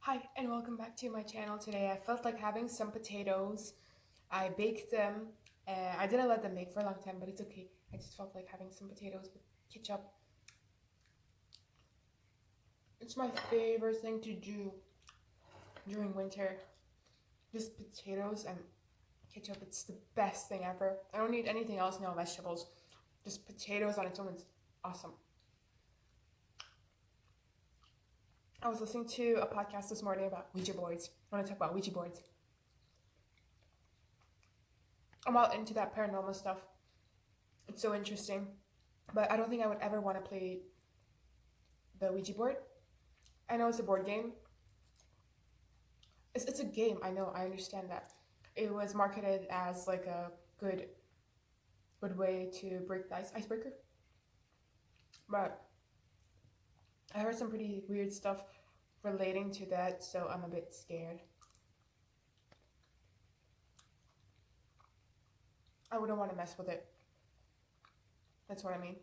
Hi and welcome back to my channel. Today I felt like having some potatoes. I baked them. I didn't let them bake for a long time, but it's okay. I just felt like having some potatoes with ketchup. It's my favorite thing to do during winter. Just potatoes and ketchup. It's the best thing ever. I don't need anything else, no vegetables. Just potatoes on its own. It's awesome. I was listening to a podcast this morning about Ouija boards. I want to talk about Ouija boards. I'm all into that paranormal stuff. It's so interesting. But I don't think I would ever want to play the Ouija board. I know it's a board game. It's a game, I know, I understand that. It was marketed as like a good way to break the icebreaker. But I heard some pretty weird stuff relating to that, so I'm a bit scared. I wouldn't want to mess with it. That's what I mean.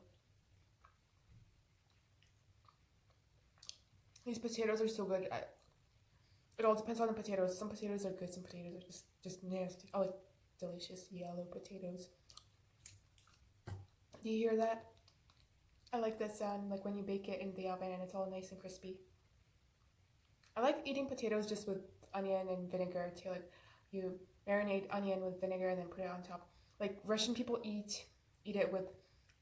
These potatoes are so good. It all depends on the potatoes. Some potatoes are good, some potatoes are just nasty. I like delicious yellow potatoes. Do you hear that? I like that sound, like when you bake it in the oven and it's all nice and crispy. I like eating potatoes just with onion and vinegar too. Like you marinate onion with vinegar and then put it on top. Like Russian people eat it with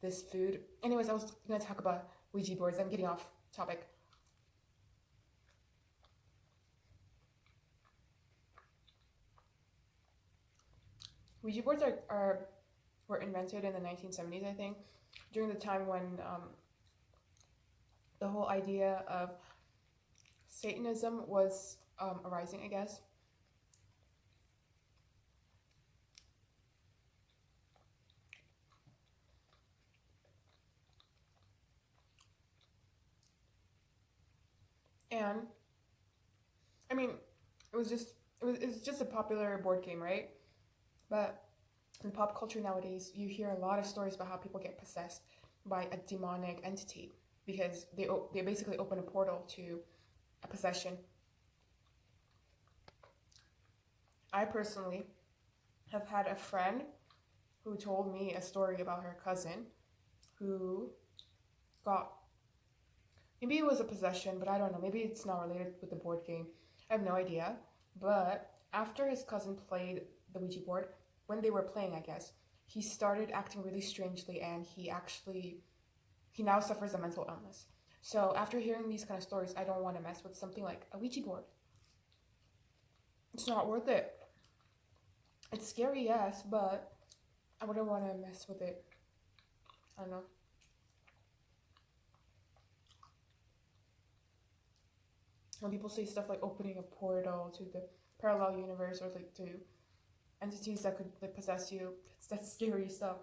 this food. Anyways, I was gonna talk about Ouija boards. I'm getting off topic. Ouija boards were invented in the 1970s, I think, during the time when the whole idea of Satanism was arising, I guess. And I mean, it's just a popular board game, right? But in pop culture nowadays, you hear a lot of stories about how people get possessed by a demonic entity because they basically open a portal to a possession. I personally have had a friend who told me a story about her cousin who got, maybe it was a possession, but I don't know. Maybe it's not related with the board game. I have no idea. But after his cousin played the Ouija board, when they were playing, I guess, he started acting really strangely and he now suffers a mental illness. So after hearing these kind of stories, I don't want to mess with something like a Ouija board. It's not worth it. It's scary, yes, but I wouldn't want to mess with it. I don't know. When people say stuff like opening a portal to the parallel universe or like to entities that could like possess you, that's scary stuff.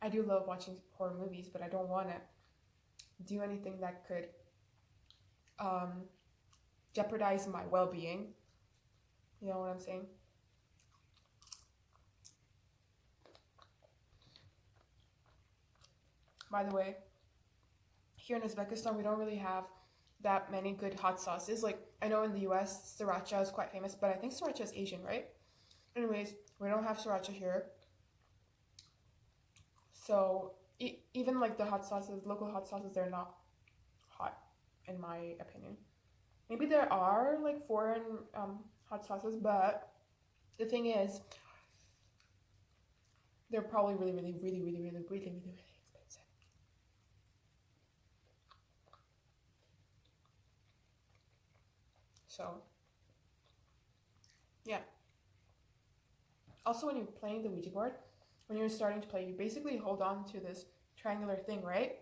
I do love watching horror movies, but I don't want to do anything that could jeopardize my well-being. You know what I'm saying? By the way, here in Uzbekistan, we don't really have that many good hot sauces. Like, I know in the US, sriracha is quite famous, but I think sriracha is Asian, right? Anyways, we don't have sriracha here. So, even like the hot sauces, local hot sauces, they're not hot, in my opinion. Maybe there are like foreign hot sauces, but the thing is, they're probably really expensive. So, yeah. Also, when you're playing the Ouija board, when you're starting to play, you basically hold on to this triangular thing, right?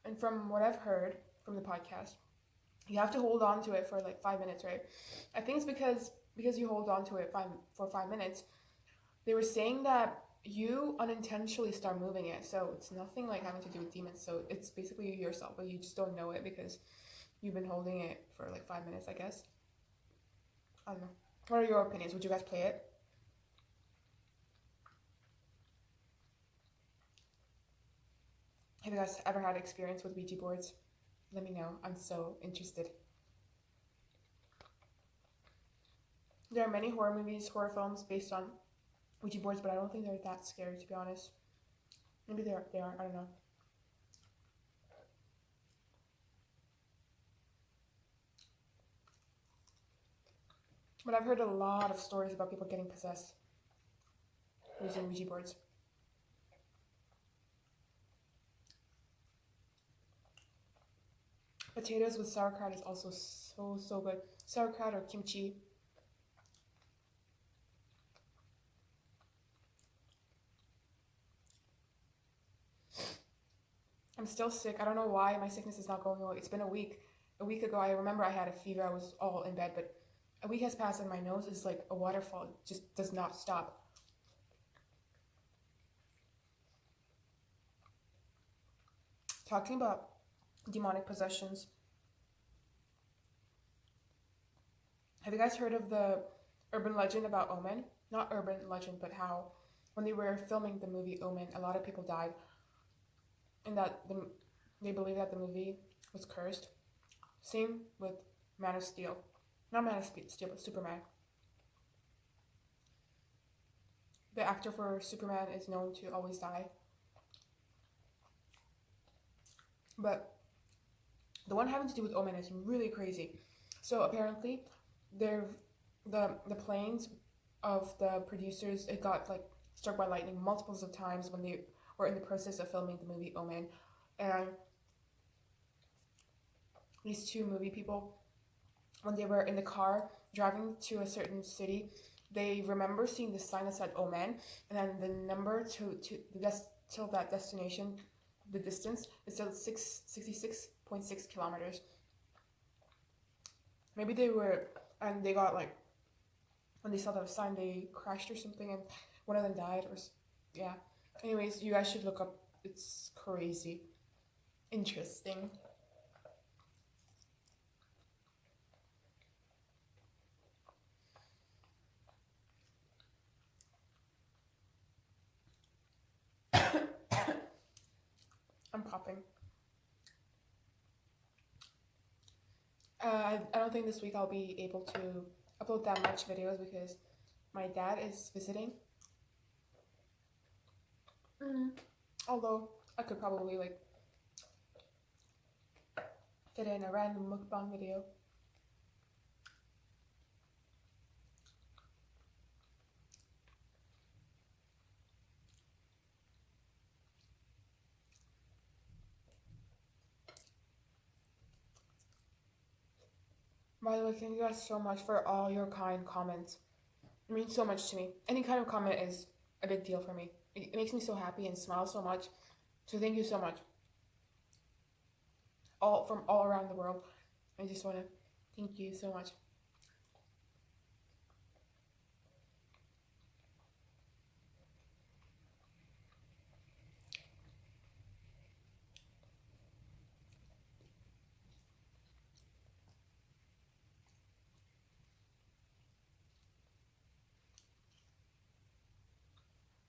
And from what I've heard from the podcast, you have to hold on to it for like 5 minutes, right? I think it's because you hold on to it for 5 minutes. They were saying that you unintentionally start moving it, so it's nothing like having to do with demons. So it's basically yourself, but you just don't know it because you've been holding it for like 5 minutes, I guess. I don't know. What are your opinions? Would you guys play it? Have you guys ever had experience with Ouija boards? Let me know. I'm so interested. There are many horror movies, horror films based on Ouija boards, but I don't think they're that scary, to be honest. Maybe they are. I don't know. But I've heard a lot of stories about people getting possessed using Ouija boards. Potatoes with sauerkraut is also so good. Sauerkraut or kimchi. I'm still sick. I don't know why my sickness is not going away. It's been a week. A week ago, I remember I had a fever. I was all in bed, but a week has passed and my nose is like a waterfall. It just does not stop. Talking about demonic possessions. Have you guys heard of the urban legend about Omen? Not urban legend, but how when they were filming the movie Omen, a lot of people died, and that they believe that the movie was cursed. Same with Man of Steel. Not Man of Steel, but Superman. The actor for Superman is known to always die. But the one having to do with Omen is really crazy. So apparently, the planes of the producers, it got like struck by lightning multiples of times when they were in the process of filming the movie Omen. And these two movie people, when they were in the car driving to a certain city, they remember seeing the sign that said Omen, and then the number till that destination, the distance is still 66.6 kilometers. Maybe they were, and they got like, when they saw that sign, they crashed or something, and one of them died, or yeah. Anyways, you guys should look up. It's crazy, interesting. I'm coughing. I don't think this week I'll be able to upload that much videos because my dad is visiting. Although I could probably like fit in a random mukbang video. By the way, thank you guys so much for all your kind comments. It means so much to me. Any kind of comment is a big deal for me. It makes me so happy and smile so much. So thank you so much. From all around the world. I just want to thank you so much.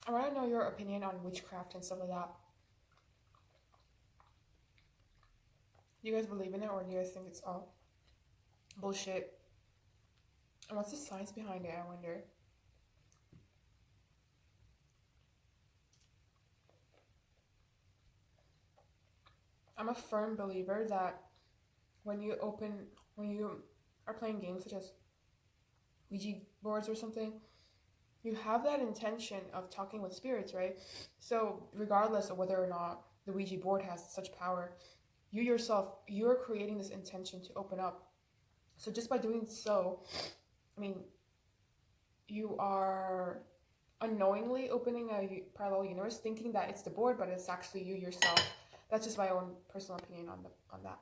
I want to know your opinion on witchcraft and stuff like that. Do you guys believe in it, or do you guys think it's all bullshit? And what's the science behind it, I wonder? I'm a firm believer that when you are playing games such as Ouija boards or something, you have that intention of talking with spirits, right? So regardless of whether or not the Ouija board has such power, you yourself, you're creating this intention to open up. So just by doing so, I mean, you are unknowingly opening a parallel universe, thinking that it's the board, but it's actually you yourself. That's just my own personal opinion on that.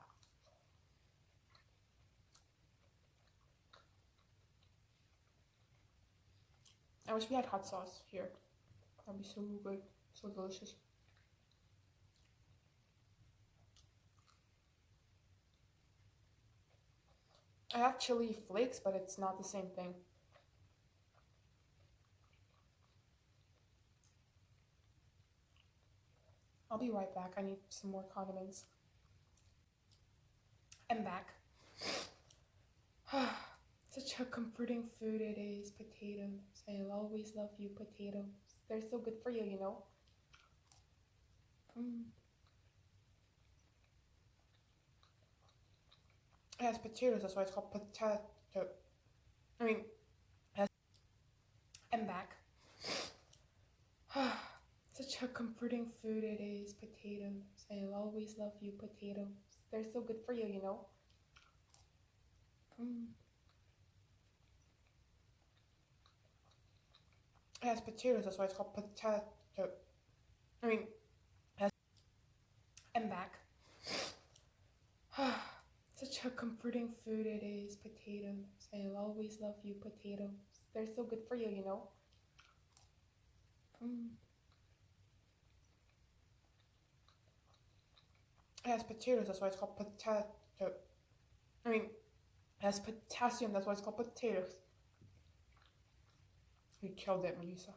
I wish we had hot sauce here. That'd be so good, so delicious. I have chili flakes, but it's not the same thing. I'll be right back. I need some more condiments. I'm back. Such Such a comforting food it is, potatoes. I'll always love you, potatoes. They're so good for you, you know? Mm. It has potatoes, that's why it's called potato. I mean, I'm back. Such a comforting food it is, potatoes. I'll always love you, potatoes. They're so good for you, you know? Mm. It has potatoes, that's why it's called potato. I mean, I'm back. Such a comforting food it is, potatoes. I'll always love you, potatoes. They're so good for you, you know? Mm. It has potatoes, that's why it's called potato. I mean, it has potassium, that's why it's called potatoes. You killed it, Melissa.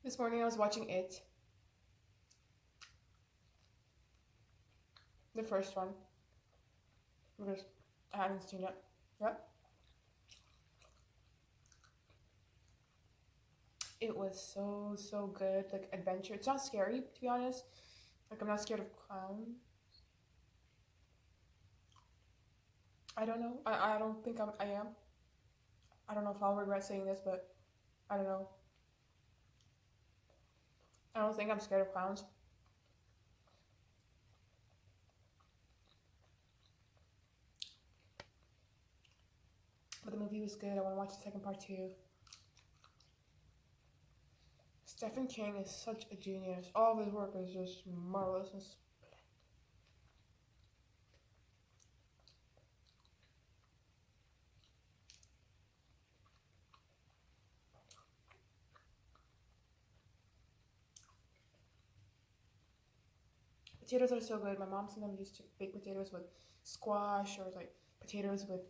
This morning I was watching It, the first one, because I hadn't seen it. Yep. It was so good, like adventure. It's not scary, to be honest. Like, I'm not scared of clowns. I don't know. I don't think I am. I don't know if I'll regret saying this, but I don't know. I don't think I'm scared of clowns. But the movie was good. I want to watch the second part too. Stephen King is such a genius. All of his work is just marvelous. Potatoes are so good. My mom sometimes used to bake potatoes with squash or like potatoes with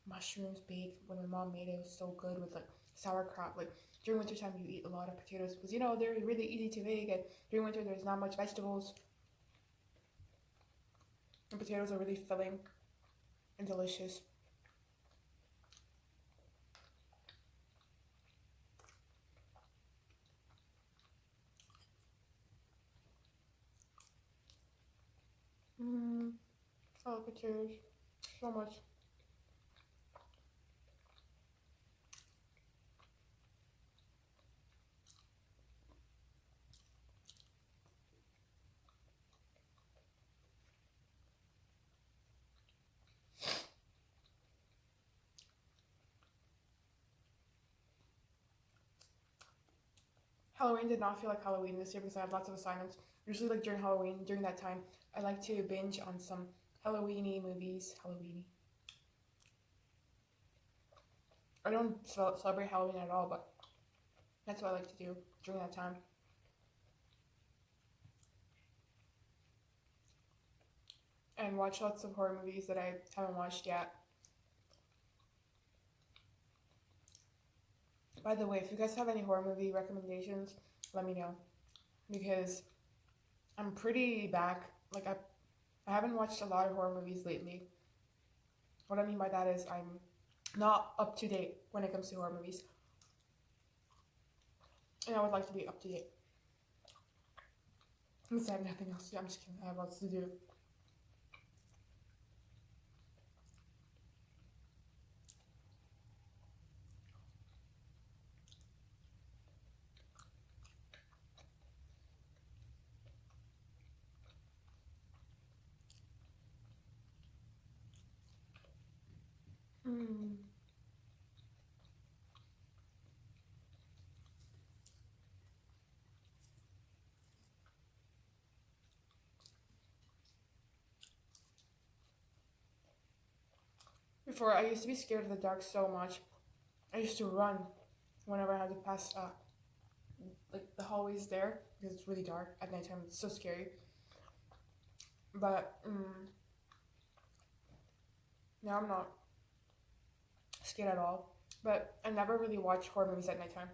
mushrooms baked. When my mom made it, it was so good with like sauerkraut. Like during wintertime, you eat a lot of potatoes because you know they're really easy to bake, and during winter there's not much vegetables. And potatoes are really filling and delicious. Mm, I love potatoes so much. Halloween did not feel like Halloween this year because I had lots of assignments. Usually, like during Halloween, during that time, I like to binge on some Halloweeny movies. Halloweeny. I don't celebrate Halloween at all, but that's what I like to do during that time. And watch lots of horror movies that I haven't watched yet. By the way, if you guys have any horror movie recommendations, let me know. Because I'm pretty back. Like, I haven't watched a lot of horror movies lately. What I mean by that is I'm not up to date when it comes to horror movies. And I would like to be up to date. Because I have nothing else to do. I'm just kidding. I have lots to do. Hmm. Before, I used to be scared of the dark so much. I used to run whenever I had to pass like the hallways there because it's really dark at nighttime. It's so scary. But now I'm not scared at all. But I never really watch horror movies at nighttime.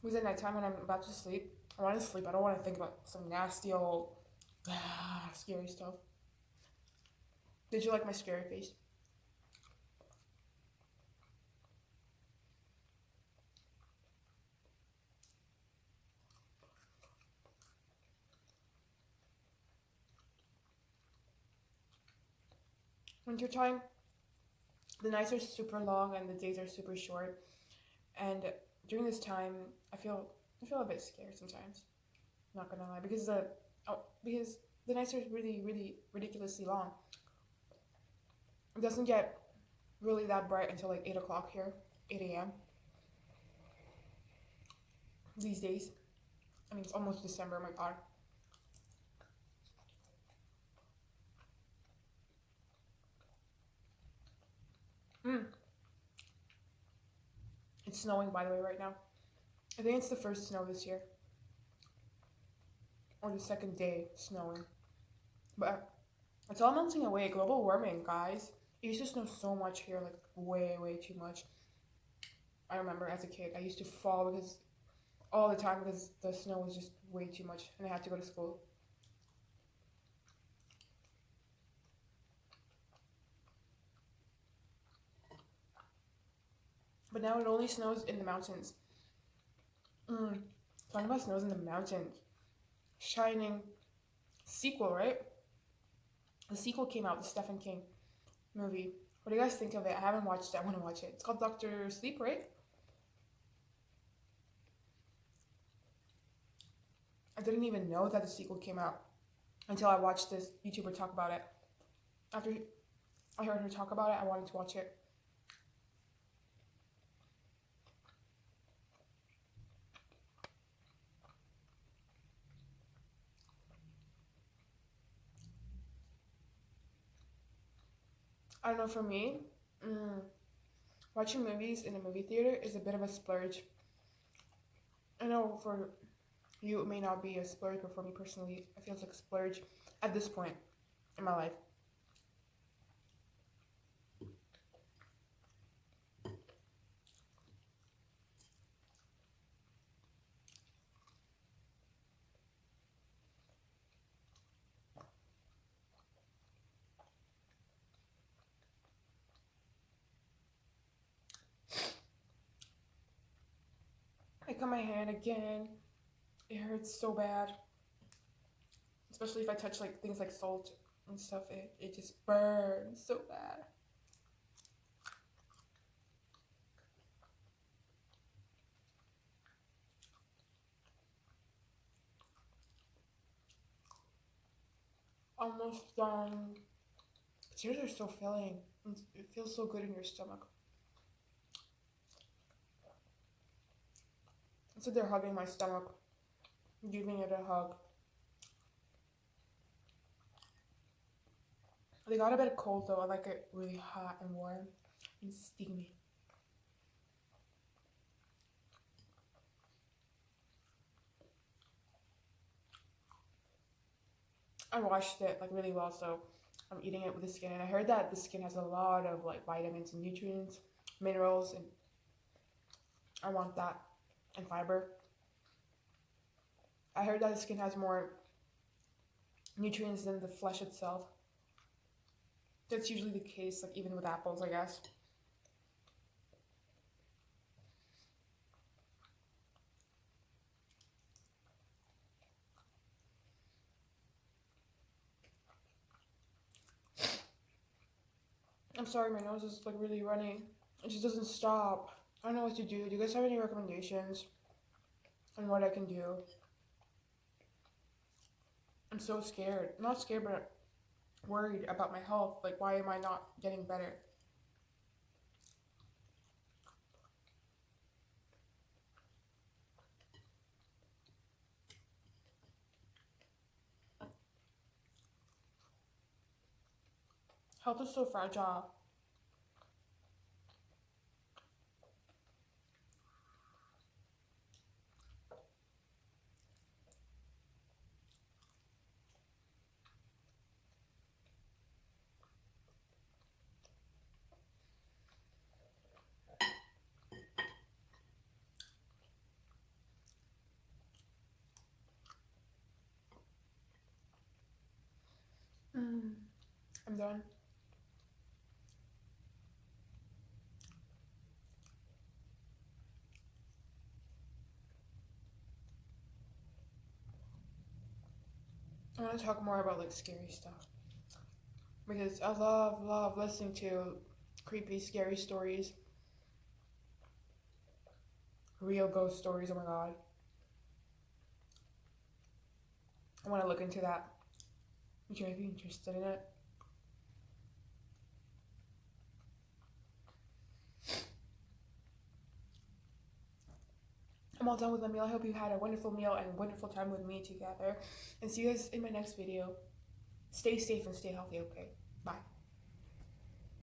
Movies at nighttime when I'm about to sleep. I want to sleep. I don't want to think about some nasty old scary stuff. Did you like my scary face? Wintertime, the nights are super long and the days are super short. And during this time, I feel a bit scared sometimes. Not gonna lie, because the nights are really really ridiculously long. It doesn't get really that bright until like 8 o'clock here, 8 a.m. these days. I mean, it's almost December. Oh my god. Mm. It's snowing by the way right now. I think it's the first snow this year, or the second day snowing. But it's all melting away. Global warming, guys. It used to snow so much here, like way, way too much. I remember as a kid, I used to fall because all the time because the snow was just way too much, and I had to go to school. But now it only snows in the mountains. Mm. Talking about snows in the mountains. Shining sequel, right? The sequel came out, the Stephen King movie. What do you guys think of it? I haven't watched it. I want to watch it. It's called Doctor Sleep, right? I didn't even know that the sequel came out until I watched this YouTuber talk about it. After I heard her talk about it, I wanted to watch it. I don't know, for me, watching movies in a movie theater is a bit of a splurge. I know for you it may not be a splurge, but for me personally, it feels like a splurge at this point in my life. I cut my hand again. It hurts so bad, especially if I touch like things like salt and stuff. It just burns so bad. Almost done. Tears are so filling. It feels so good in your stomach. So they're hugging my stomach, giving it a hug. They got a bit cold though. I like it really hot and warm and steamy. I washed it like really well, so I'm eating it with the skin. And I heard that the skin has a lot of like vitamins and nutrients, minerals, and I want that, and fiber. I heard that the skin has more nutrients than the flesh itself. That's usually the case, like even with apples, I guess. I'm sorry, my nose is like really runny. It just doesn't stop. I don't know what to do. Do you guys have any recommendations on what I can do? I'm so scared. Not scared, but worried about my health. Like, why am I not getting better? Health is so fragile. I'm done. I want to talk more about like scary stuff because I love listening to creepy, scary stories, real ghost stories. Oh my god, I want to look into that. Would you be interested in it? I'm all done with the meal. I hope you had a wonderful meal and a wonderful time with me together. And see you guys in my next video. Stay safe and stay healthy, okay? Bye.